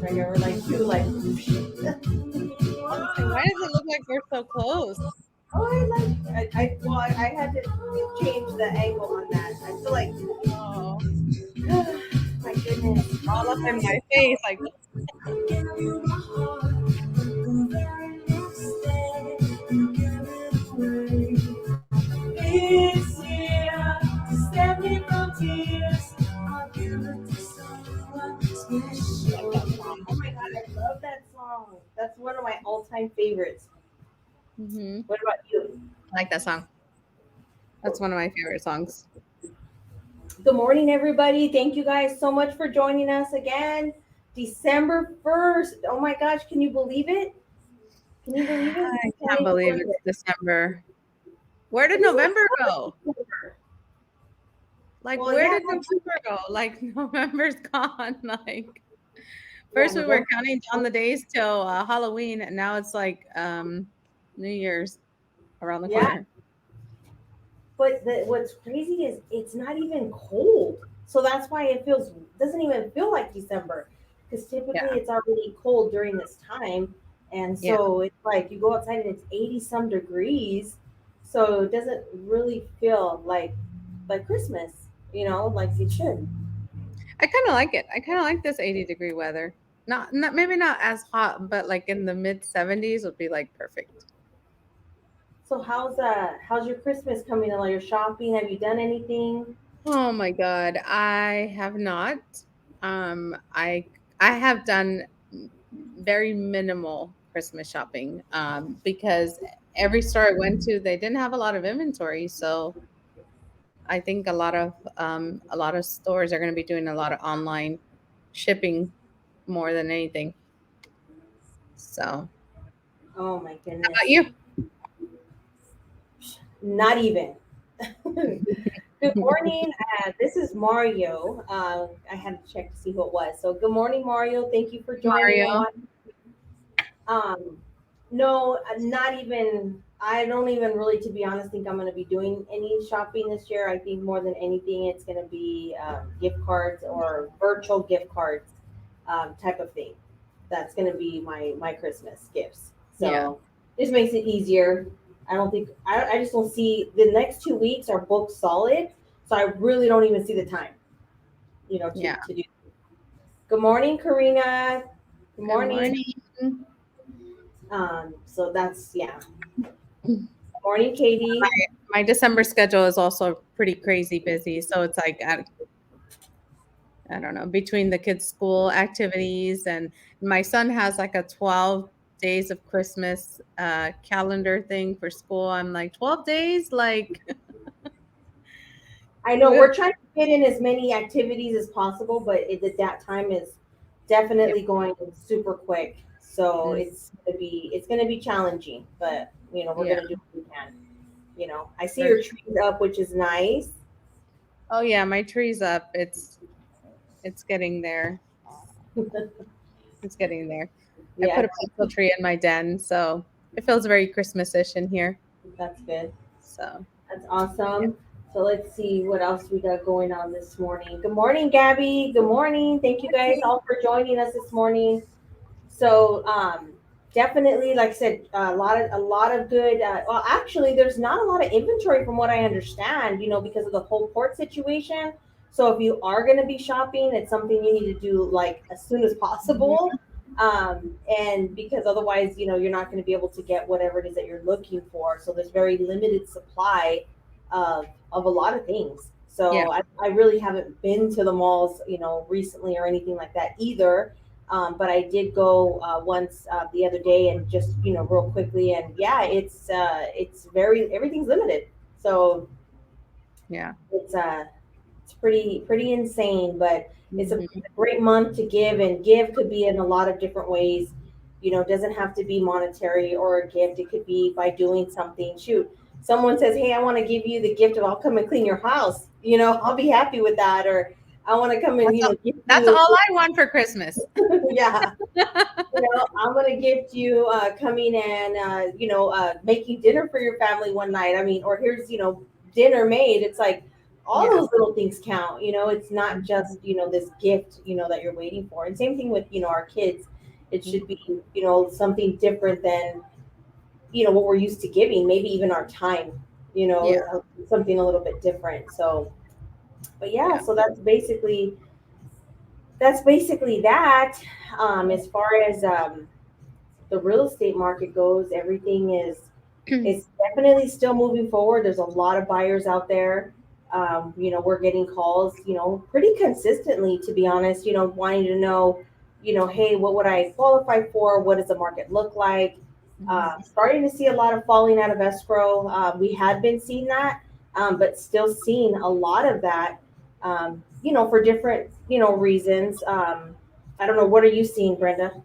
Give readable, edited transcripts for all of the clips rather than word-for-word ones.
right here. We're like two, like. Why does it look like we're so close? Oh, I had to change the angle on that. I feel like, Oh, my goodness. all up in my face, like. This year, to save me from tears, I'll give it to someone special. Oh my god, I love that song. That's one of my all-time favorites. Mm-hmm. What about you? I like that song. That's one of my favorite songs. Good morning, everybody. Thank you guys so much for joining us again. December 1st. Oh my gosh, can you believe it? Can you believe it? I Can't can't even believe believe it's it. December. Where did Isn't it November so go? December? Like, Well, where yeah, did November go? Like, November's gone. Like, yeah, first we were November. counting down the days till Halloween, and now it's like New Year's around the Yeah, corner. but what's crazy is it's not even cold. So that's why it feels doesn't even feel like December because typically Yeah, it's already cold during this time, and yeah. so it's like you go outside and it's 80 some degrees, so it doesn't really feel like Christmas, like it should. I kind of like it. I kind of like this 80-degree weather. Not maybe not as hot, but like in the mid 70s would be like perfect. So how's your Christmas coming along? Your shopping? Have you done anything? Oh my God, I have not. I have done very minimal Christmas shopping because every store I went to, they didn't have a lot of inventory. So I think a lot of stores are going to be doing a lot of online shipping more than anything. So, how Oh my about goodness. you? Not even. Good morning. This is Mario. I had to check to see who it was. So, good morning, Mario. Thank you for joining Mario. on. Um, no, not even. I don't even really, to be honest, think I'm going to be doing any shopping this year. I think more than anything, it's going to be gift cards or virtual gift cards type of thing. That's going to be my Christmas gifts. Yeah. So, just makes it easier. I don't think I just don't see the next 2 weeks are booked solid. So I really don't even see the time, Yeah. to do. Good morning, Karina. Good Good morning. morning. So that's yeah. Good morning, Katie. My December schedule is also pretty crazy busy. So it's like I don't know, between the kids' school activities and my son has like a 12 days of Christmas calendar thing for school. I'm like, 12 days? Like, I know we we're trying to fit in as many activities as possible, but that time is yep. definitely going super quick. So Mm, it's gonna be challenging, but we're yeah. gonna do what we can. I see For your sure. trees up, which is nice. Oh yeah, my tree's up. It's getting there. It's getting there. I put Yeah, a pencil tree in my den, so it feels very Christmas-ish in here. that's good. So That's yeah. awesome. So let's see what else we got going on this morning. Good morning, Gabby. Good morning. Thank you guys all for joining us this morning. So definitely, like I said, a lot of good. Well, actually, there's not a lot of inventory from what I understand. Because of the whole port situation. So if you are going to be shopping, it's something you need to do like as soon as possible. And because otherwise, you're not going to be able to get whatever it is that you're looking for. So there's very limited supply of a lot of things. Yeah. So I really haven't been to the malls, recently or anything like that either. But I did go once the other day and just real quickly, and yeah, it's very everything's limited. So Yeah. it's pretty insane, but it's a Mhm. great month to give, and give could be in a lot of different ways. It doesn't have to be monetary or a gift. It could be by doing something. Shoot, someone says, "Hey, I want to give you the gift of I'll come and clean your house." I'll be happy with that. Or I want to come and That's all, give that's you, all I want for Christmas. yeah. I'm gonna gift you coming and making dinner for your family one night. I mean, or here's dinner made. It's like, all Yeah. those little things count. It's not Mhm. just this gift that you're waiting for. And same thing with our kids. It Mhm. should be something different than what we're used to giving, maybe even our time, Yeah. something a little bit different. So, but yeah, Yeah. so that's basically that. As far as the real estate market goes, everything is definitely still moving forward. There's a lot of buyers out there. We're getting calls, pretty consistently, to be honest, wanting to know, hey, what would I qualify for? What does the market look like? Mhm. Starting to see a lot of falling out of escrow. We had been seeing that, but still seeing a lot of that, for different, reasons. I don't know. What are you seeing, Brenda?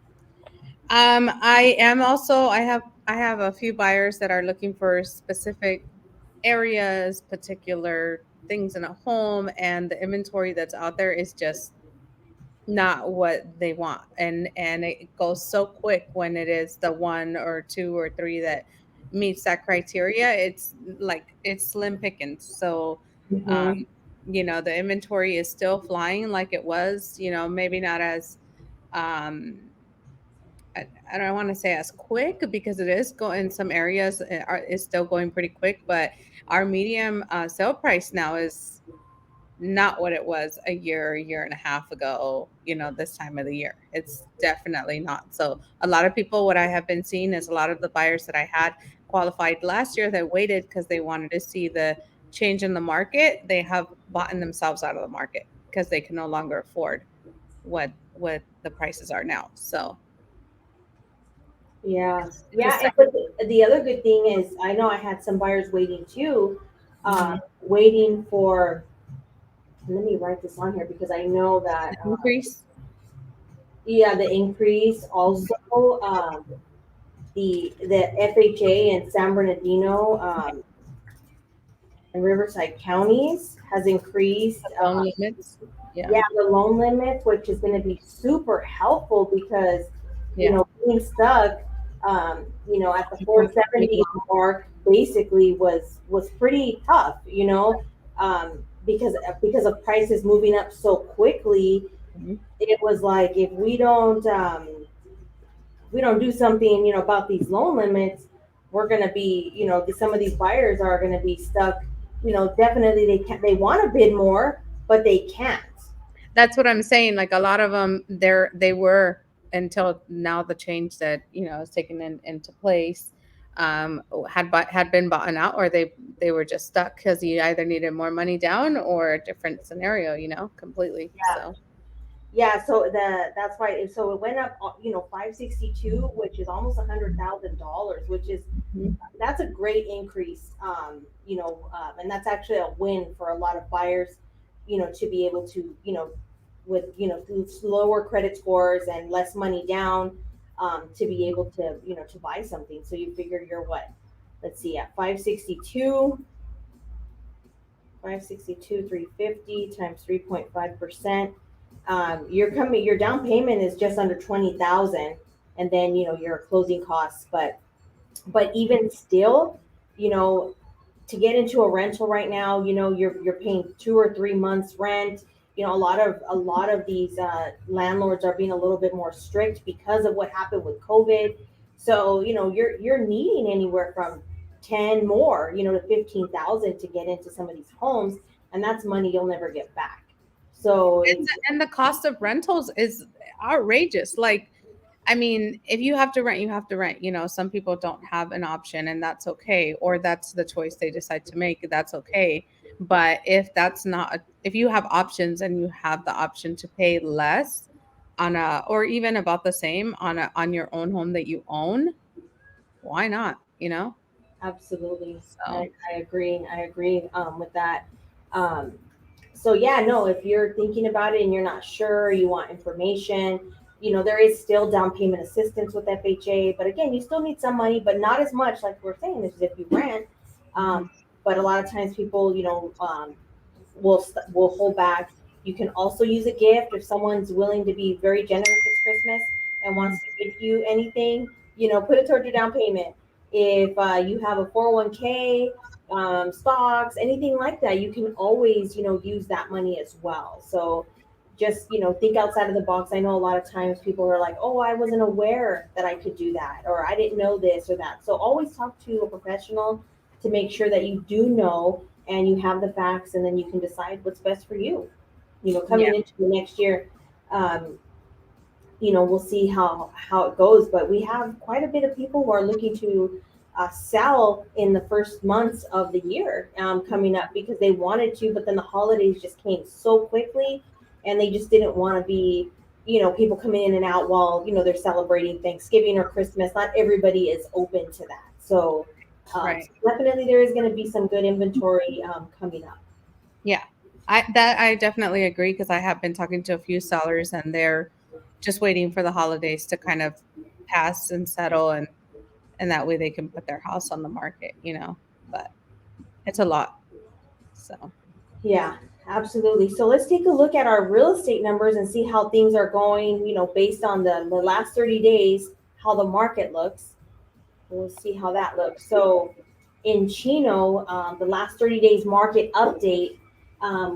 I am also I have a few buyers that are looking for specific areas, particular things in a home, and the inventory that's out there is just not what they want. And it goes so quick when it is the one or two or three that meets that criteria. It's like it's slim pickings. So um, Hmm. the inventory is still flying like it was, maybe not as um I don't want to say as quick because it is going in some areas is still going pretty quick, but our medium sale price now is not what it was a year and a half ago, this time of the year. It's definitely not. So a lot of people, what I have been seeing is a lot of the buyers that I had qualified last year that waited because they wanted to see the change in the market, they have bought themselves out of the market because they can no longer afford what the prices are now. So Yeah, it's yeah, just and but the other good thing is, I know I had some buyers waiting too, mhm, waiting for. Let me write this on here because I know the that. increase. Yeah, the increase also, the FHA in San Bernardino, and Riverside counties has increased. Loan limits. Yeah. Yeah, the loan limit, which is going to be super helpful because, Yeah. being stuck, at the 470 2.3. mark basically was pretty tough, because of prices moving up so quickly. Mhm. It was like, if we don't do something, about these loan limits, we're going to be, some of these buyers are going to be stuck. Definitely they want to bid more, but they can't. That's what I'm saying. Like a lot of them, they were until now the change that is taken into place had been bought out, or they were just stuck because you either needed more money down or a different scenario, completely. Yeah. So Yeah, so that's why. So it went up, 562, which is almost $100,000, which is mhm. that's a great increase. And that's actually a win for a lot of buyers, to be able to, with lower credit scores and less money down, to be able to to buy something. So you figure you're what? Let's see, at 562, 350 times 3.5%. Your down payment is just under 20,000, and then your closing costs. But even still, you know, to get into a rental right now, you're paying 2 or 3 months rent. A lot of these landlords are being a little bit more strict because of what happened with COVID. So you're needing anywhere from 10 more, to 15,000 to get into some of these homes, and that's money you'll never get back. So And the cost of rentals is outrageous. Like, I mean, if you have to rent, you have to rent. Some people don't have an option, and that's okay. Or that's the choice they decide to make. That's okay. But if that's not, if you have options and you have the option to pay less on a, or even about the same on your own home that you own, why not? absolutely, So I agree with that. Um, so yeah, no, if you're thinking about it and you're not sure, you want information, there is still down payment assistance with FHA, but again, you still need some money, but not as much, like we're saying, as if you rent. um, mhm. but a lot of times people, will hold back. You can also use a gift if someone's willing to be very generous this Christmas and wants to give you anything. Put it toward your down payment. If you have a 401k, stocks, anything like that, you can always, use that money as well. So just, think outside of the box. I know a lot of times people are like, oh, I wasn't aware that I could do that, or I didn't know this or that. So always talk to a professional to make sure that you do know and you have the facts, and then you can decide what's best for you. Yeah. Coming into the next year, um, we'll see how it goes. But we have quite a bit of people who are looking to sell in the first months of the year coming up because they wanted to, but then the holidays just came so quickly, and they just didn't want to be, people coming in and out while they're celebrating Thanksgiving or Christmas. Not everybody is open to that. So, Right. definitely there is going to be some good inventory coming up. Yeah. I definitely agree because I have been talking to a few sellers and they're just waiting for the holidays to kind of pass and settle and that way they can put their house on the market. But it's a lot. So, Yeah, absolutely. So let's take a look at our real estate numbers and see how things are going, based on the last 30 days, how the market looks. We'll see how that looks. So in Chino, the last 30 days market update,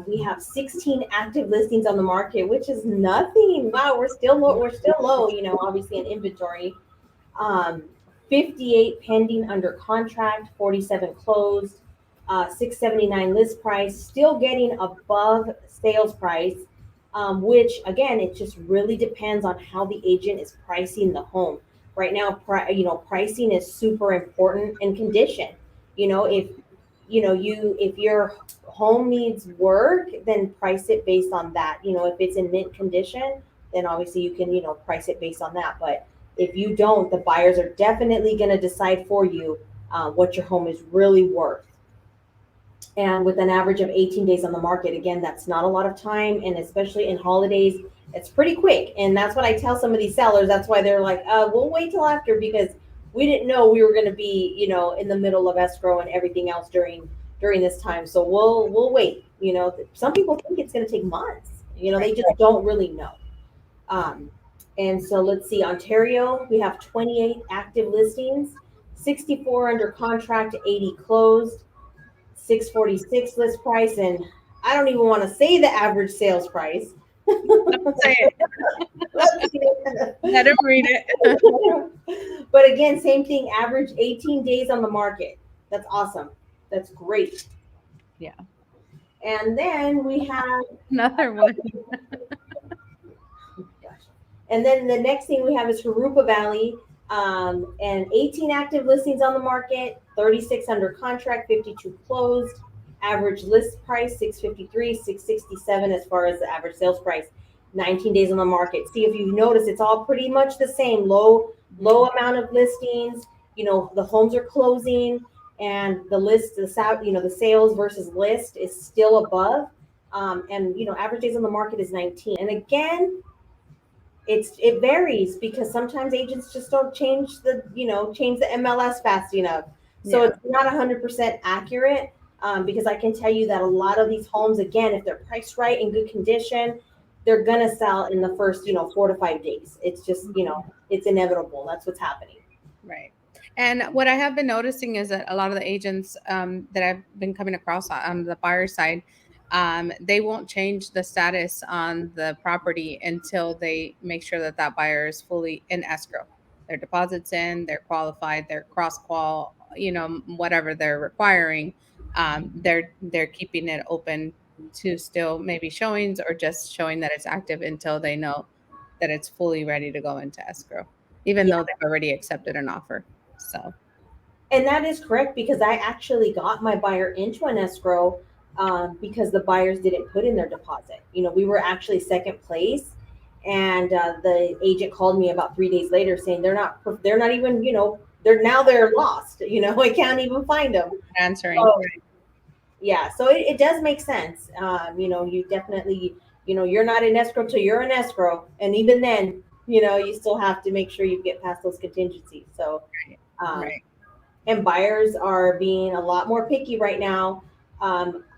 we have 16 active listings on the market, which is nothing. Wow, we're still low. We're still low, obviously in inventory. um, 58 pending under contract, 47 closed, 679 list price, still getting above sales price, which again, it just really depends on how the agent is pricing the home. Right now, pricing is super important, and condition. If if your home needs work, then price it based on that. If it's in mint condition, then obviously you can price it based on that. But if you don't, the buyers are definitely going to decide for you what your home is really worth. And with an average of 18 days on the market, again, that's not a lot of time. And especially in holidays, it's pretty quick. And that's what I tell some of these sellers. That's why they're like, we'll wait till after, because we didn't know we were going to be, in the middle of escrow and everything else during this time. So we'll wait. Some people think it's going to take months. They right. just don't really know. Um, and so let's see, Ontario, we have 28 active listings, 64 under contract, 80 closed, 646 list price, and I don't even want to say the average sales price. Don't say it. Let's see. Let him read it. But again, same thing, average 18 days on the market. That's awesome. That's great. Yeah. And then we have, Another one. gosh, and then the next thing we have is Haruka Valley, and 18 active listings on the market, 36 under contract, 52 closed. Average list price 653, 667 as far as the average sales price. 19 days on the market. See, if you notice, it's all pretty much the same. Low amount of listings. The homes are closing, and the list, the sales versus list is still above. And average days on the market is 19. And again, it varies because sometimes agents just don't change the MLS fast enough. So Yeah. it's not 100% accurate, because I can tell you that a lot of these homes, again, if they're priced right, in good condition, they're gonna sell in the first 4 to 5 days. It's just it's inevitable. That's what's happening. Right. And what I have been noticing is that a lot of the agents that I've been coming across on the buyer side, they won't change the status on the property until they make sure that that buyer is fully in escrow. Their deposits in, they're qualified, they're cross qual, whatever they're requiring. They're keeping it open to still maybe showings or just showing that it's active until they know that it's fully ready to go into escrow even Yeah. though they've already accepted an offer. So, And that is correct, because I actually got my buyer into an escrow, because the buyers didn't put in their deposit. We were actually second place, and the agent called me about 3 days later saying they're not even they're lost. I can't even find them. answering. So yeah, so it does make sense. You definitely you're not in escrow till you're in escrow, and even then you still have to make sure you get past those contingencies. So. Right. Um, Right. and buyers are being a lot more picky right now.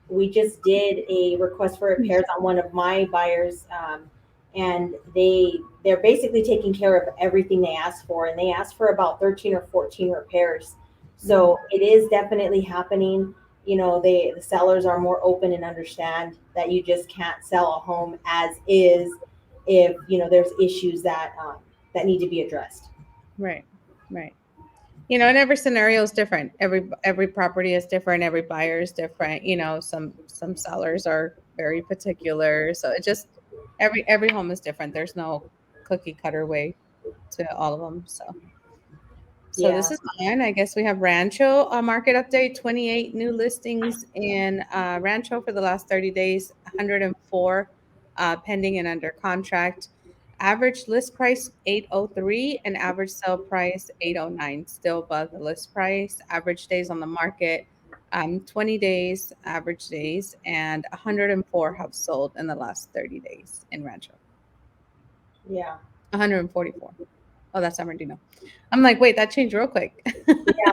We just did a request for repairs on one of my buyers, and they're basically taking care of everything they asked for, and they asked for about 13 or 14 repairs. Mhm. So it is definitely happening. the sellers are more open and understand that you just can't sell a home as is if there's issues that need to be addressed. Right. Right. And every scenario is different. Every property is different. Every buyer is different. Some sellers are very particular. So it just every home is different. There's no cookie cutter way to all of them. So this Yeah. is mine. I guess we have Rancho market update. 28 new listings in Rancho for the last 30 days. 104 pending and under contract. Average list price 803 and average sale price 809. Still above the list price. Average days on the market 20 days, average days, and 104 have sold in the last 30 days in Rancho. Yeah. 144. Oh, that's San Bernardino. I'm like, wait, that changed real quick. Yeah.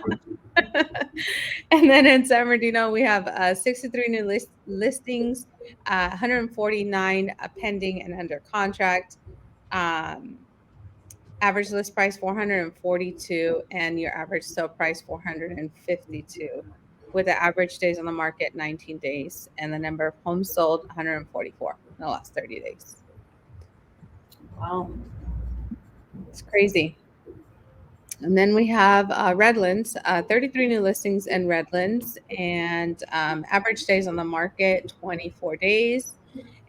And then in San Bernardino, we have 63 new listings, 149 pending and under contract. Um, Average list price 442, and your average sale price 452, with the average days on the market 19 days, and the number of homes sold 144 in the last 30 days. Wow. It's crazy. And then we have Redlands, 33 new listings in Redlands, and average days on the market 24 days.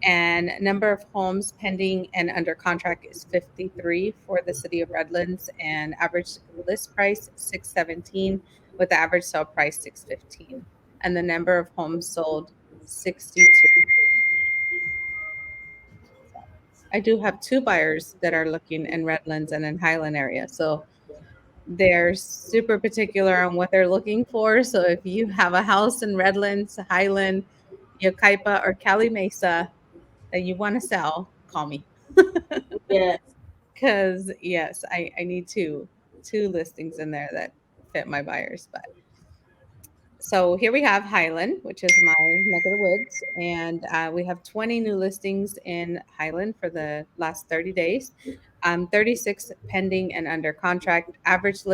And number of homes pending and under contract is 53 for the city of Redlands, and average list price 617, with the average sale price 615. And the number of homes sold 62. I do have two buyers that are looking in Redlands and in Highland area. So they're super particular on what they're looking for. So if you have a house in Redlands, Highland, Yucaipa, or Cali Mesa that you want to sell, call me. Yes. Because yes, I need two listings in there that fit my buyers. But so here we have Highland, which is my neck of the woods, and we have 20 new listings in Highland for the last 30 days. 36 pending and under contract. Average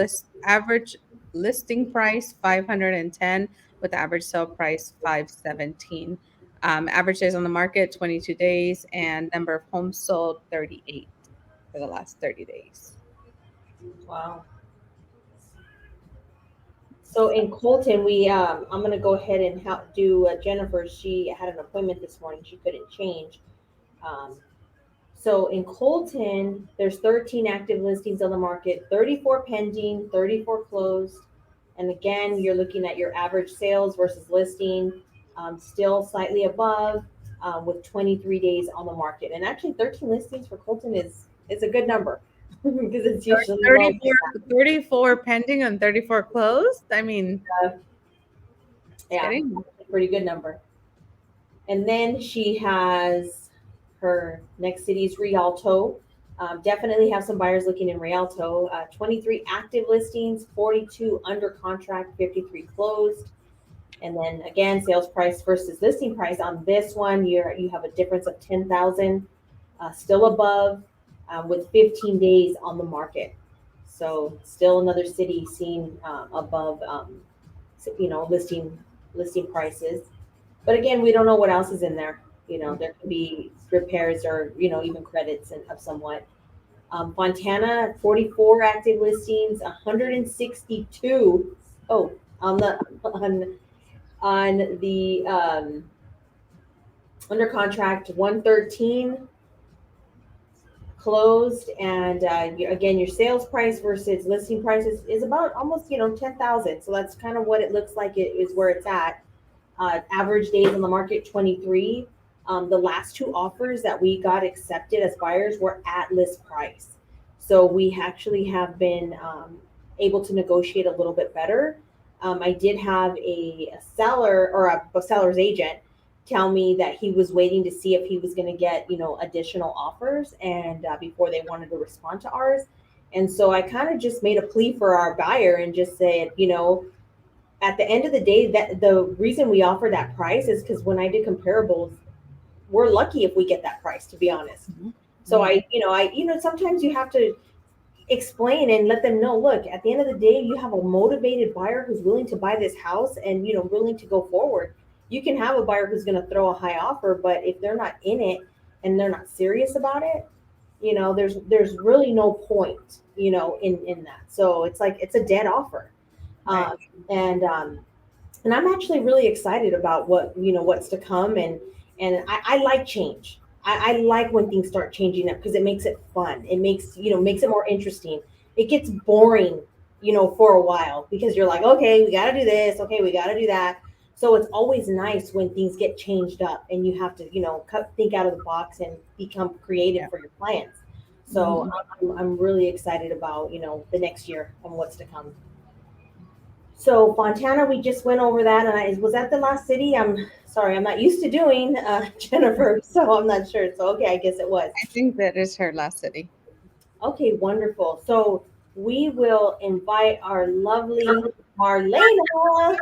listing price 510, with average sale price 517. Average days on the market 22 days, and number of homes sold 38 for the last 30 days. Wow. So in Colton, I'm gonna go ahead and do Jennifer. She had an appointment this morning. She couldn't change. Um, so in Colton, there's 13 active listings on the market, 34 pending, 34 closed. And again, you're looking at your average sales versus listing, still slightly above, with 23 days on the market. And actually, 13 listings for Colton is a good number because it's usually low. 34 pending and 34 closed. I mean, Uh, it's yeah, getting pretty good number. And then she has her next city is Rialto. Definitely have some buyers looking in Rialto. 23 active listings, 42 under contract, 53 closed. And then again, sales price versus listing price on this one, you have a difference of 10,000, still above, with 15 days on the market. So still another city seen above, listing prices. But again, we don't know what else is in there. There could be repairs or even credits and of somewhat. Fontana, 44 active listings, 162. Oh, on the under contract, 113 closed, and again, your sales price versus listing prices is about almost 10,000. So that's kind of what it looks like. It is where it's at. Average days on the market 23. The last two offers that we got accepted as buyers were at list price. So we actually have been able to negotiate a little bit better. I did have a seller or a seller's agent tell me that he was waiting to see if he was going to get additional offers and before they wanted to respond to ours. And so I kind of just made a plea for our buyer and just said, at the end of the day, that the reason we offer that price is because when I did comparables, we're lucky if we get that price, to be honest. Mhm. So I sometimes you have to explain and let them know, look, at the end of the day, you have a motivated buyer who's willing to buy this house and, willing to go forward. You can have a buyer who's going to throw a high offer, but if they're not in it and they're not serious about it, there's really no point, in that. So it's like it's a dead offer. Right. um, and I'm actually really excited about what's to come, and I like change. I like when things start changing up because it makes it fun. It makes it more interesting. It gets boring, for a while because you're like, okay, we got to do this, okay, we got to do that. So it's always nice when things get changed up and you have to, think out of the box and become creative Yeah. for your clients. So Mhm. I'm really excited about the next year and what's to come. So Fontana, we just went over that, and was that the last city? I'm sorry, I'm not used to doing Jennifer, so I'm not sure. So okay, I guess it was. I think that is her last city. Okay, wonderful. So we will invite our lovely Marlena.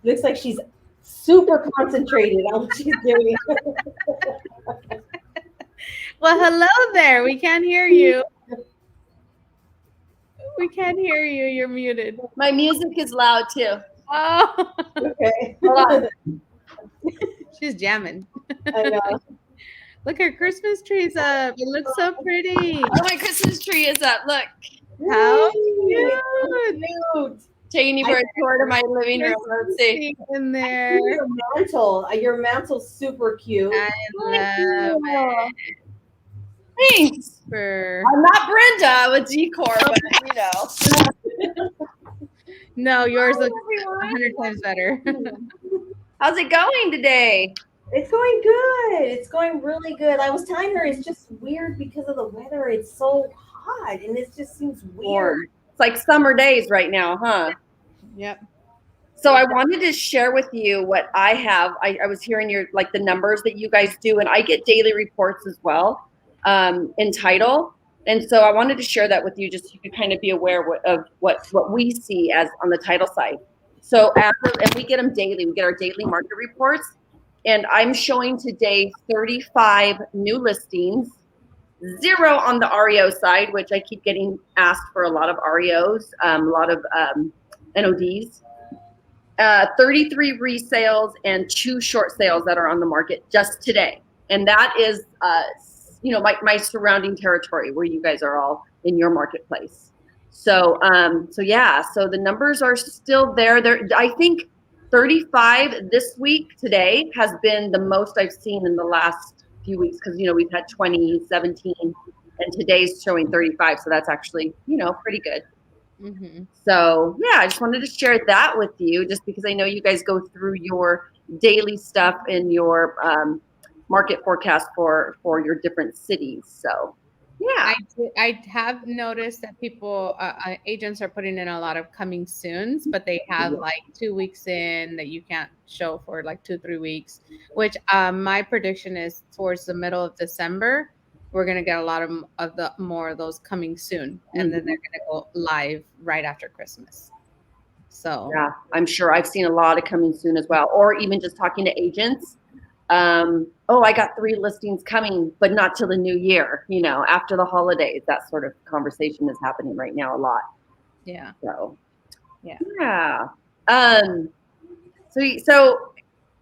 Looks like she's super concentrated on what she's doing. Well, hello there. We can't hear you. We can't hear you. You're muted. My music is loud too. Oh, Okay. Hold on. she's jamming. I know. Look, her Christmas tree's up. It looks so pretty. Oh, my Christmas tree is up. Look, How Yay! cute. Cute. taking you for a tour to my living room. Let's see. Christmas in I there. see your mantle. Your mantle's super cute. I love it. Thanks. For I'm not Brenda with decor, but no, yours Hi, looks everyone. 100 times better. How's it going today? It's going good. It's going really good. I was telling her it's just weird because of the weather. It's so hot and it just seems weird. It's like summer days right now, huh? Yep. So I wanted to share with you what I have. I was hearing the numbers that you guys do, and I get daily reports as well, in title. And so I wanted to share that with you, just so you could kind of be aware of what we see as on the title side. So and we get them daily. We get our daily market reports, and I'm showing today 35 new listings, 0 on the REO side, which I keep getting asked for a lot of REOs, a lot of NODs. 33 resales and 2 short sales that are on the market just today. And that is, my surrounding territory where you guys are all in your marketplace. So the numbers are still there. I think 35 this week today has been the most I've seen in the last few weeks because, we've had 20, 17, and today's showing 35. So that's actually, pretty good. Mm-hmm. So I just wanted to share that with you, just because I know you guys go through your daily stuff in your market forecast for your different cities. So I have noticed that people, agents are putting in a lot of coming soons, but they have like 2 weeks in that you can't show for like 2-3 weeks, which my prediction is towards the middle of December, we're going to get a lot of more of those coming soon. And then they're going to go live right after Christmas. So yeah, I'm sure I've seen a lot of coming soon as well, or even just talking to agents. I got 3 listings coming, but not till the new year, after the holidays. That sort of conversation is happening right now a lot. yeah. So, Yeah. So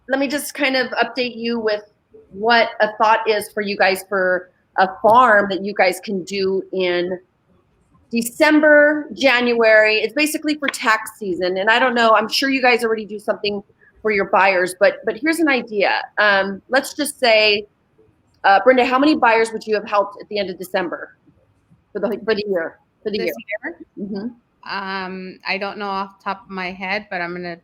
let me just kind of update you with what a thought is for you guys for a farm that you guys can do in December, January. It's basically for tax season. And I don't know, I'm sure you guys already do something for your buyers, but here's an idea. Let's just say, Brenda, how many buyers would you have helped at the end of December for the year? For the This year. year, Mm-hmm. I don't know off the top of my head, but I'm going to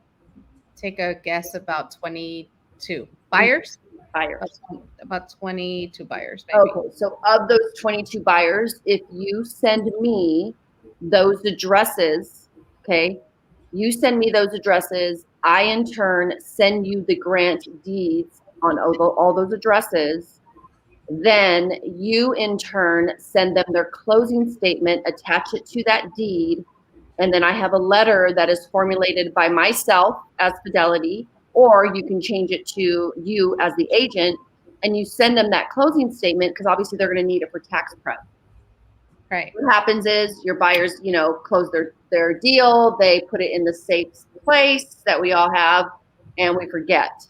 take a guess about 22 buyers. Buyers. About 22 buyers, maybe. Okay, so of those 22 buyers, if you send me those addresses, okay, you send me those addresses, I in turn send you the grant deeds on all those addresses. Then you in turn send them their closing statement, attach it to that deed, and then I have a letter that is formulated by myself as Fidelity, or you can change it to you as the agent, and you send them that closing statement because obviously they're going to need it for tax prep. Right. What happens is your buyers, close their deal. They put it in the safe place that we all have, and we forget.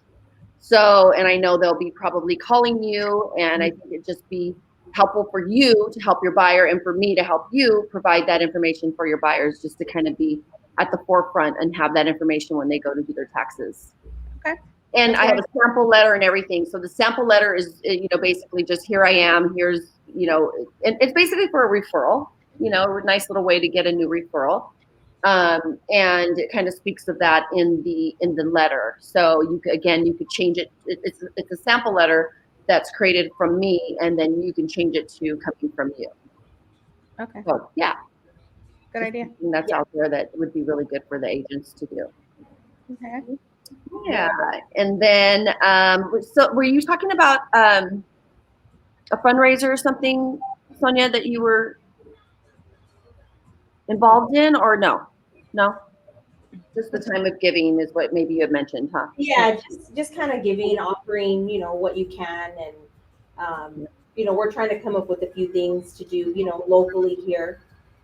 So, and I know they'll be probably calling you, and I think it'd just be helpful for you to help your buyer and for me to help you provide that information for your buyers, just to kind of be at the forefront and have that information when they go to do their taxes. Okay. And I have a sample letter and everything. So the sample letter is, basically just, here I am. Here's, and it's basically for a referral, a nice little way to get a new referral. And it kind of speaks of that in the letter. So you could change it. It's a sample letter that's created from me, and then you can change it to coming from you. Okay. So yeah, Good idea. and that's out there that would be really good for the agents to do. Okay. Yeah, and then so were you talking about a fundraiser or something, Sonia, that you were involved in, or no? No, just the time of giving is what maybe you had mentioned, huh? Yeah, just kind of giving, offering, what you can, and we're trying to come up with a few things to do, locally here.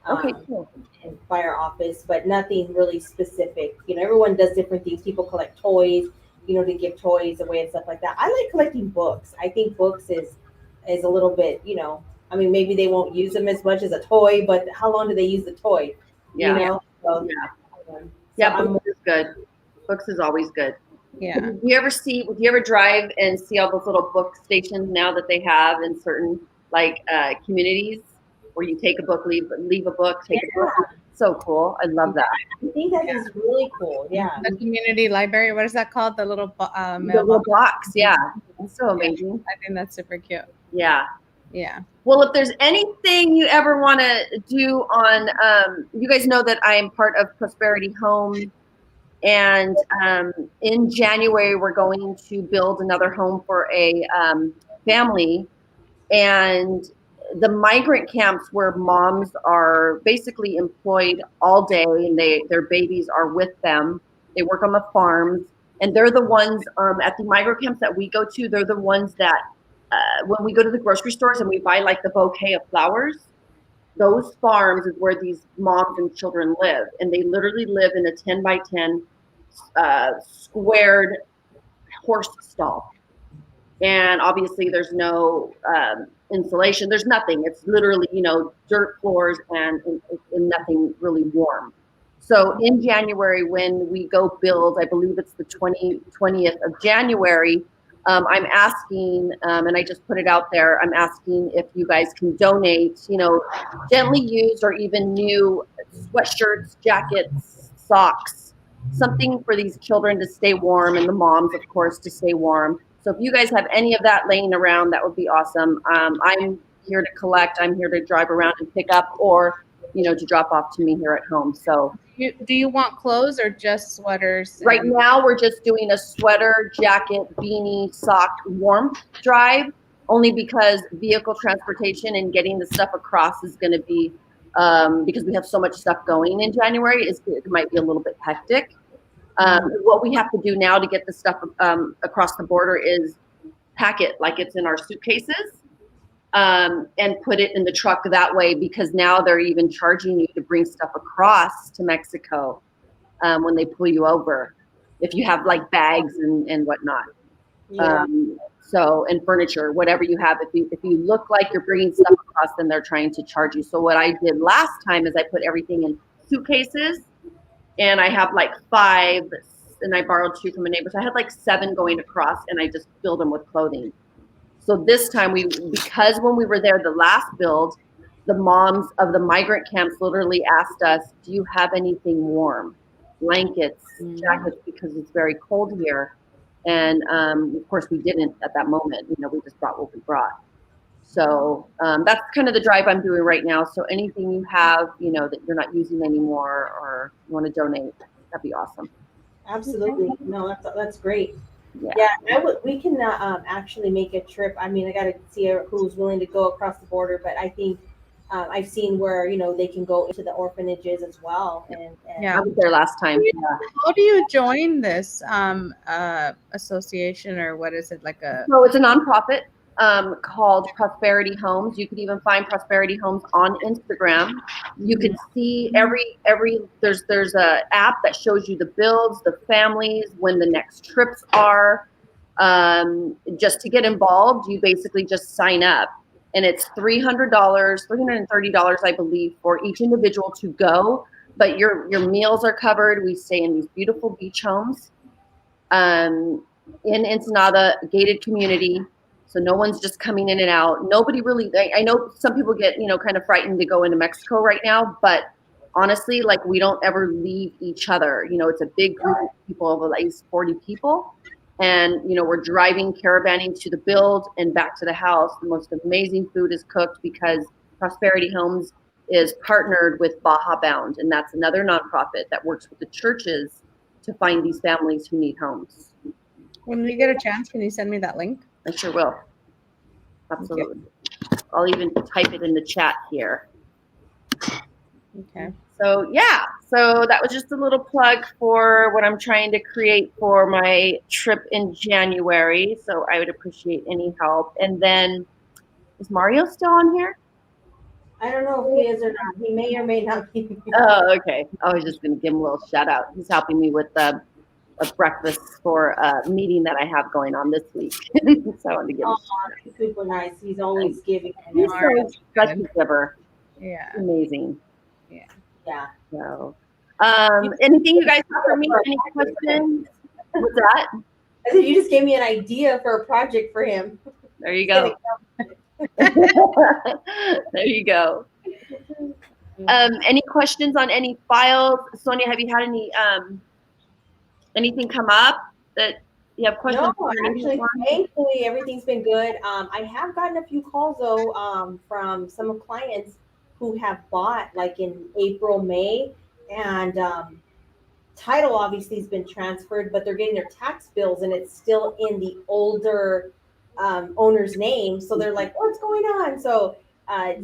Okay, cool. And by our office, but nothing really specific. Everyone does different things. People collect toys, to give toys away and stuff like that. I like collecting books. I think books is a little bit, I mean, maybe they won't use them as much as a toy, but how long do they use the toy? Yeah. So, Yeah, so books is good. Books is always good. Yeah. Do you ever drive and see all those little book stations now that they have in certain communities, where you take a book, leave a book, take a book? So cool. I love that. I think that is really cool. Yeah. The community library. What is that called? The little The mailbox. little box. Yeah. It's so amazing. I think that's super cute. Yeah. Yeah. Well, if there's anything you ever want to do on, you guys know that I am part of Prosperity Home. And in January, we're going to build another home for a family. And the migrant camps, where moms are basically employed all day and their babies are with them. They work on the farms, and they're the ones at the migrant camps that we go to. They're the ones that when we go to the grocery stores and we buy like the bouquet of flowers, those farms is where these moms and children live, and they literally live in a 10 by 10 squared horse stall. And obviously there's no insulation. There's nothing. It's literally, dirt floors and nothing really warm. So in January, when we go build, I believe it's the 20th of January, I'm asking, and I just put it out there, I'm asking if you guys can donate, gently used or even new sweatshirts, jackets, socks, something for these children to stay warm, and the moms, of course, to stay warm. So if you guys have any of that laying around, that would be awesome. I'm here to collect. I'm here to drive around and pick up, or, to drop off to me here at home. So Do you want clothes or just sweaters? right now we're just doing a sweater, jacket, beanie, sock warmth drive, only because vehicle transportation and getting the stuff across is going to be, because we have so much stuff going in January, it might be a little bit hectic. What we have to do now to get the stuff across the border is pack it like it's in our suitcases, and put it in the truck that way, because now they're even charging you to bring stuff across to Mexico when they pull you over, if you have like bags and whatnot. Yeah. So, and furniture, whatever you have, if you look like you're bringing stuff across, then they're trying to charge you. So what I did last time is I put everything in suitcases, and I have like 5, and I borrowed 2 from a neighbor. So I had like 7 going across, and I just filled them with clothing. So this time because when we were there the last build, the moms of the migrant camps literally asked us, do you have anything warm? Blankets, jackets, because it's very cold here. And of course we didn't at that moment, we just brought what we brought. So that's kind of the drive I'm doing right now. So anything you have, that you're not using anymore, or you want to donate, that'd be awesome. Absolutely. No, that's great. Yeah, we can actually make a trip. I mean, I got to see who's willing to go across the border, but I think I've seen where they can go into the orphanages as well. And I was there last time. How do you join this association, or what is it, like a? So it's a nonprofit. called Prosperity Homes. You could even find Prosperity Homes on Instagram. You could see there's a app that shows you the builds, the families, when the next trips are. Just to get involved, you basically just sign up, and it's $300, $330, I believe, for each individual to go. But your meals are covered. We stay in these beautiful beach homes in Ensenada, gated community. So no one's just coming in and out. Nobody really, I know some people get, kind of frightened to go into Mexico right now, but honestly, like, we don't ever leave each other. It's a big group of people, of at least 40 people. And, we're driving, caravanning to the build and back to the house. The most amazing food is cooked because Prosperity Homes is partnered with Baja Bound. And that's another nonprofit that works with the churches to find these families who need homes. When we get a chance, can you send me that link? I sure will. Absolutely. Okay. I'll even type it in the chat here. Okay. So yeah, so that was just a little plug for what I'm trying to create for my trip in January. So I would appreciate any help. And then, is Mario still on here? I don't know if he is or not. He may or may not be. Oh, okay. I was just going to give him a little shout out. He's helping me with a breakfast for a meeting that I have going on this week. So I wanted to give him he's super nice. He's always giving. He's such a giver. Yeah. Amazing. Yeah. So, anything you guys have for me? Any questions? What's that? I said you just gave me an idea for a project for him. There you go. There you go. Any questions on any files? Sonia, have you had any anything come up that you have questions? No, actually, thankfully, everything's been good. I have gotten a few calls though from some clients who have bought like in April, May, and title obviously has been transferred, but they're getting their tax bills and it's still in the older owner's name. So they're like, "What's going on?" So,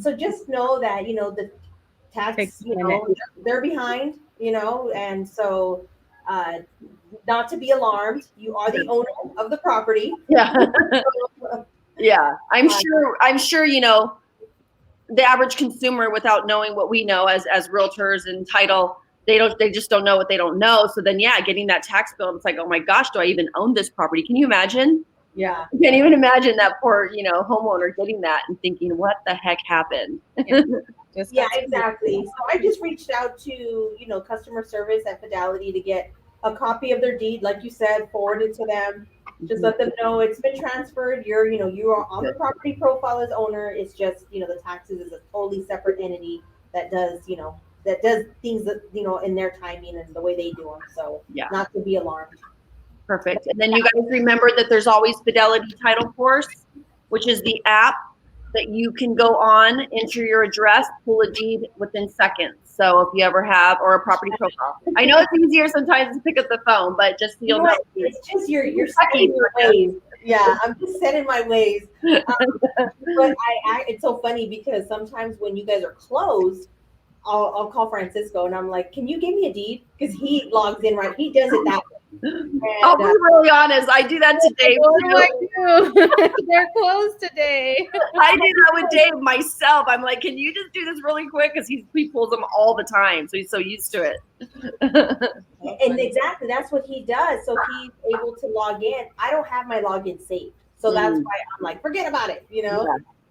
so just know that the tax, they're behind, and so not to be alarmed. You are the owner of the property. Yeah, yeah. I'm sure. The average consumer, without knowing what we know as realtors and title, they just don't know what they don't know. So then, yeah, getting that tax bill, it's like, oh my gosh, do I even own this property? Can you imagine? Yeah. You can't even imagine that poor, homeowner getting that and thinking, what the heck happened? Yeah, exactly. So I just reached out to, customer service at Fidelity to get a copy of their deed, like you said, forwarded to them. Just let them know it's been transferred. You are on the property profile as owner. It's just, the taxes is a totally separate entity that does things that, in their timing and the way they do them. So not to be alarmed. Perfect. And then you guys remember that there's always Fidelity Title Force, which is the app that you can go on, enter your address, pull a deed within seconds. So if you ever have, or a property profile. I know it's easier sometimes to pick up the phone, but just so you'll know. It's just you're setting your ways. Yeah, I'm just setting my ways. But it's so funny because sometimes when you guys are closed, I'll call Francisco and I'm like, can you give me a deed? Because he logs in right. He does it that way. And, I'll be really honest. I do that to Dave. They're closed today. I do that with Dave myself. I'm like, can you just do this really quick? Because he pulls them all the time. So he's so used to it. And exactly, that's what he does. So he's able to log in. I don't have my login saved. So that's why I'm like, forget about it, Yeah.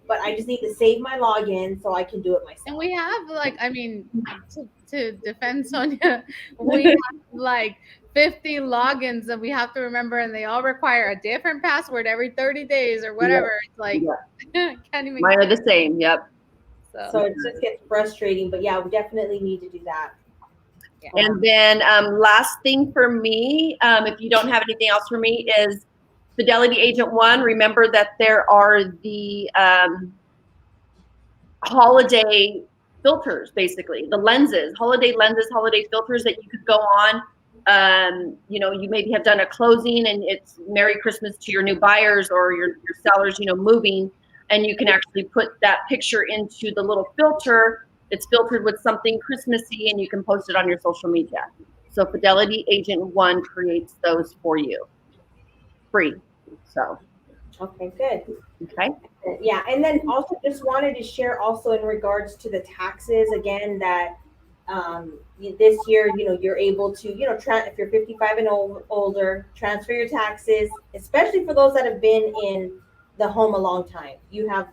But I just need to save my login so I can do it myself. And we have to defend Sonia, we have 50 logins that we have to remember, and they all require a different password every 30 days or whatever. It's can't even. Mine are the same. Yep. So it just gets frustrating, but yeah, we definitely need to do that. Yeah. And then last thing for me, if you don't have anything else for me, is Fidelity Agent One. Remember that there are the holiday filters, basically the holiday lenses, holiday filters that you could go on. You maybe have done a closing and it's Merry Christmas to your new buyers or your sellers, moving, and you can actually put that picture into the little filter. It's filtered with something Christmassy and you can post it on your social media. So Fidelity Agent One creates those for you free. So Okay, good. Okay. Yeah, and then also just wanted to share also in regards to the taxes again that this year, you're able to, if you're 55 and older, transfer your taxes, especially for those that have been in the home a long time. You have,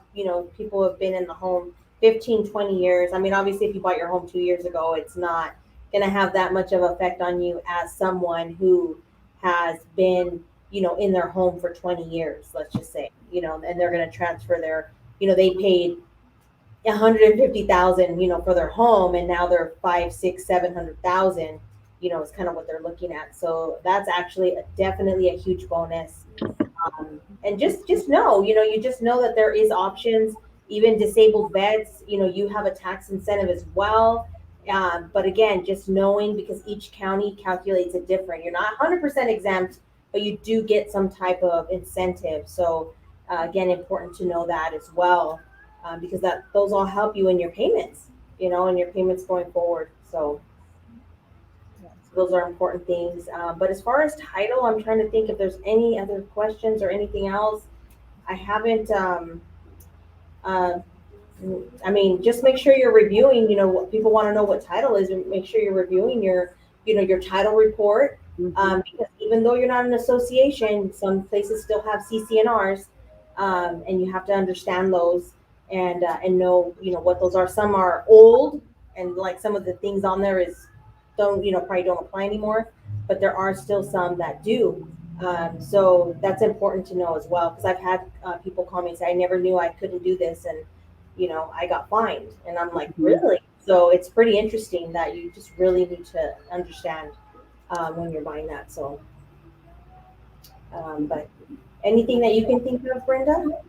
people who have been in the home 15, 20 years. I mean, obviously, if you bought your home 2 years ago, it's not going to have that much of effect on you as someone who has been in their home for 20 years, let's just say, and they're going to transfer their, they paid 150,000, for their home, and now they're 5, 6, 700,000, is kind of what they're looking at. So that's actually definitely a huge bonus. And just know, you just know that there is options, even disabled vets, you have a tax incentive as well. But again, just knowing, because each county calculates it different. You're not 100% exempt, but you do get some type of incentive. So again, important to know that as well, because those all help you in your payments, and your payments going forward. So those are important things. But as far as title, I'm trying to think if there's any other questions or anything else. I haven't. Uh, I mean, just make sure you're reviewing. What people want to know what title is, and make sure you're reviewing your title report. Because even though you're not an association, some places still have CCNRs, and you have to understand those and know what those are. Some are old, and like some of the things on there is don't probably don't apply anymore, but there are still some that do. So that's important to know as well, because I've had people call me and say, I never knew I couldn't do this, and I got fined. And I'm like, really? So it's pretty interesting that you just really need to understand when you're buying that. So, but anything that you can think of, Brenda?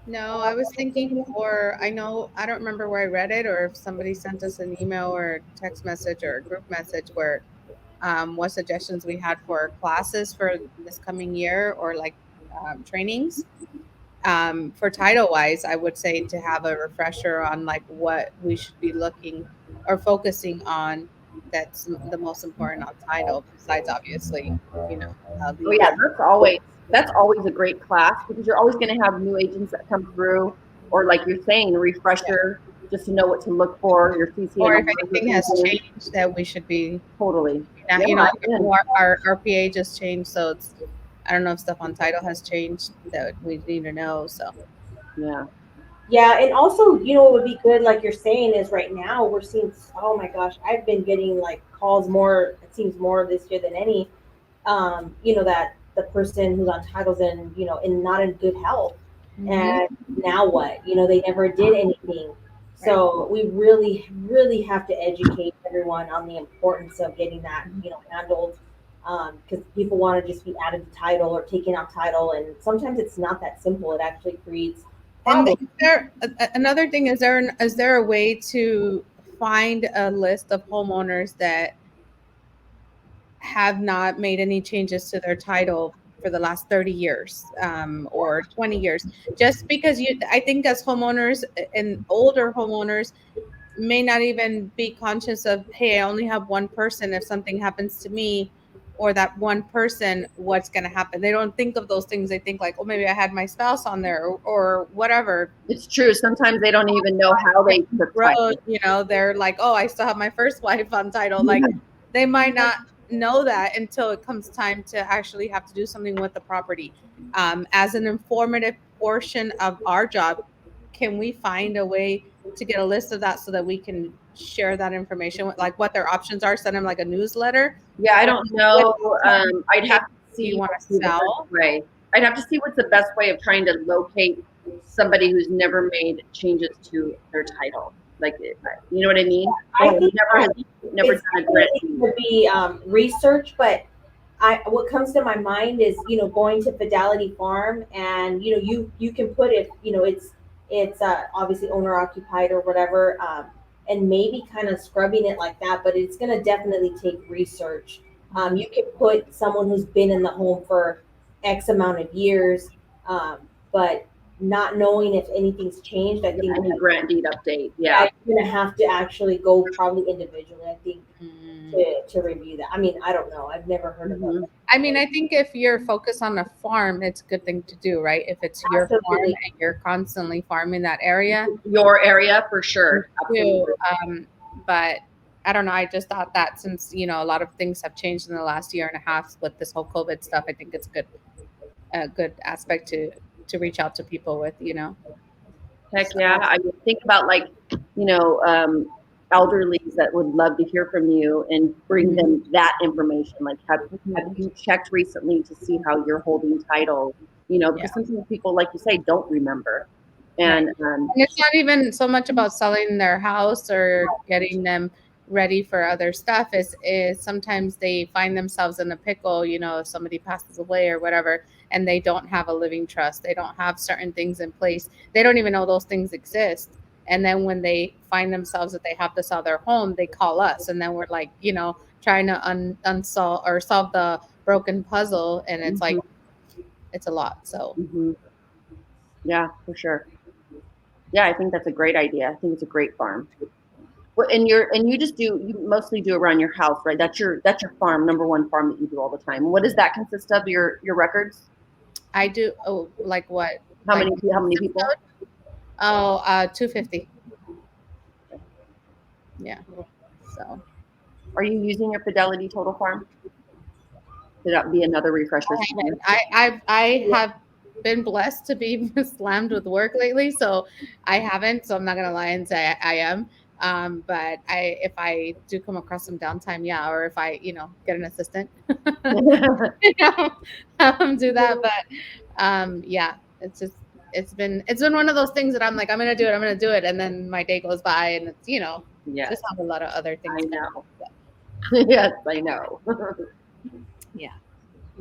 No, I was thinking for, I know, I don't remember where I read it or if somebody sent us an email or text message or a group message where what suggestions we had for classes for this coming year or like trainings. For title wise, I would say to have a refresher on like what we should be looking or focusing on. That's the most important on title, besides obviously, Oh yeah, legal. that's always a great class because you're always going to have new agents that come through, or like you're saying, a Yeah. refresher just to know what to look for. Your Or if CCNR, anything has changed, that we should be totally. now. Yeah, again, Our RPA just changed, so it's, I don't know if stuff on title has changed that we need to know. So yeah. Yeah, and also, what would be good, like you're saying, is right now we're seeing, oh my gosh, I've been getting like calls more, it seems more this year than any, that the person who's on titles and, in not in good health. Mhm. And now what? They never did anything. So we really, really have to educate everyone on the importance of getting that, handled. Because people want to just be added to title or taking out title, and sometimes it's not that simple. It actually creates And problems. is there another thing? Is there a way to find a list of homeowners that have not made any changes to their title for the last 30 years or 20 years? Just because I think as homeowners and older homeowners may not even be conscious of, hey, I only have one person. If something happens to me or that one person, what's going to happen? They don't think of those things. They think like, oh, maybe I had my spouse on there or whatever. It's true. Sometimes they don't even know how they took Road, title. they're like, oh, I still have my first wife on title. Like, Yeah. they might not know that until it comes time to actually have to do something with the property. As an informative portion of our job, can we find a way to get a list of that so that we can share that information with, like, what their options are? Send them like a newsletter. Yeah, I Or don't with know. I'd do have to see you want what to would be the sell? best way. I'd have to see what's the best way of trying to locate somebody who's never made changes to their title. Like, you know what I mean? I Or think never has that never it's done a grant definitely deed. to be research, but what comes to my mind is going to Fidelity Farm, and you can put it, it's obviously owner occupied or whatever, and maybe kind of scrubbing it like that, but it's going to definitely take research. You can put someone who's been in the home for X amount of years, but not knowing if anything's changed. I Yeah, think any grant deed update. yeah, Yeah. you're gonna have to actually go probably individually. I think to review that. I mean, I don't know. I've never heard of Mhm. it. I mean, I think if you're focused on a farm, it's a good thing to do, right? If it's your farm Absolutely. and you're constantly farming that area, Your area for sure. too. Absolutely. But I don't know. I just thought that since a lot of things have changed in the last year and a half with this whole COVID stuff, I think it's a good aspect to reach out to people with. Heck So yeah. I would think about like, you know, elderlies that would love to hear from you and bring them that information. Like, have you checked recently to see how you're holding title? yeah, Because sometimes people, like you say, don't remember. right. And And it's not even so much about selling their house or getting them ready for other stuff. Is sometimes they find themselves in a pickle, if somebody passes away or whatever, and they don't have a living trust. They don't have certain things in place. They don't even know those things exist. And then when they find themselves that they have to sell their home, they call us, and then we're like, trying to unsolve or solve the broken puzzle, and it's like it's a lot. So Mhm. Yeah, for sure. Yeah, I think that's a great idea. I think it's a great farm. Well, and you mostly do around your house, right? That's your farm, number one farm that you do all the time. What does that consist of? Your records? I do. Oh, like what? How Like many how many people? oh, 250. Yeah. So Are you using your Fidelity Total Farm? Could that be another refresher? I haven't. I have been blessed to be slammed with work lately, so I haven't. So I'm not gonna lie and say I am. But if I do come across some downtime, yeah, or if I get an assistant, you know, do that. But yeah, it's been one of those things that I'm like I'm gonna do it, and then my day goes by, and it's Yes, just have a lot of other I things going know. on. But Yes, I know. yeah.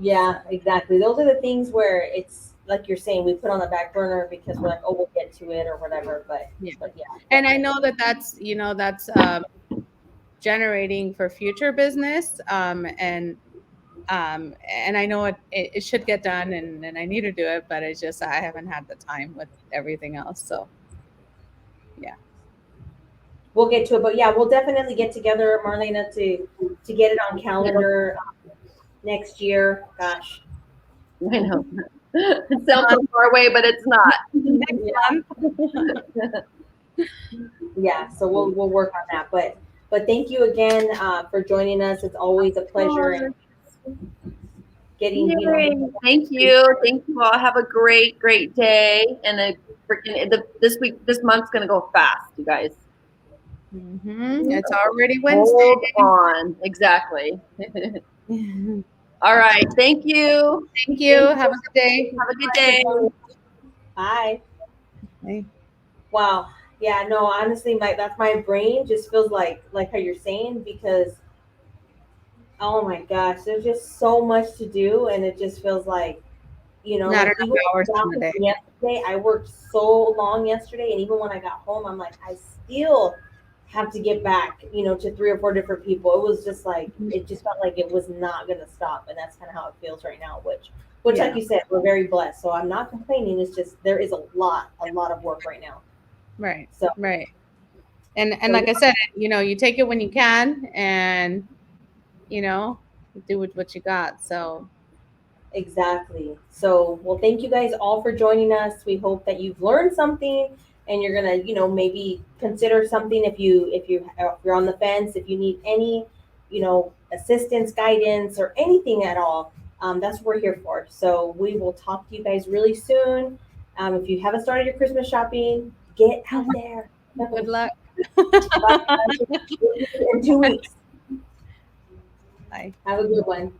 Yeah, exactly. Those are the things where it's like you're saying, we put on the back burner because we're like, oh, we'll get to it or whatever. Yeah. But yeah, And I definitely. know that that's generating for future business. And I know it should get done, and I need to do it, but it's just I haven't had the time with everything else. So yeah. We'll get to it. But yeah, we'll definitely get together, Marlena, to get it on calendar next year. Gosh. I know. It sounds so far away, but it's not. Next Yeah. month. Yeah. So we'll work on that. But thank you again for joining us. It's always a pleasure and getting Yay. Thank you. Thank you all. Have a great, great day. And this month's gonna go fast, you guys. It's already Wednesday. Hold on. Exactly. Thank All right. Thank you. you. Have a good day. Have a good day. Bye. Bye. Wow. Yeah, no, honestly, that's my brain just feels like how you're saying because oh my gosh, there's just so much to do and it just feels like, Not like enough even hours in the after day. yesterday, I worked so long yesterday and even when I got home, I'm like, I still have to get back, to three or four different people. It was just like it just felt like it was not gonna stop. And that's kind of how it feels right now, which like Yeah. you said, we're very blessed. So I'm not complaining. It's just there is a lot of work right now. Right. So Right. And so like I said, you take it when you can, and you know, do with what you got. So exactly. So, well, thank you guys all for joining us. We hope that you've learned something and you're gonna, maybe consider something if you're on the fence, if you need any, assistance, guidance, or anything at all. That's what we're here for. So we will talk to you guys really soon. If you haven't started your Christmas shopping, get out there. good luck. In 2 weeks. Bye. Have a good one.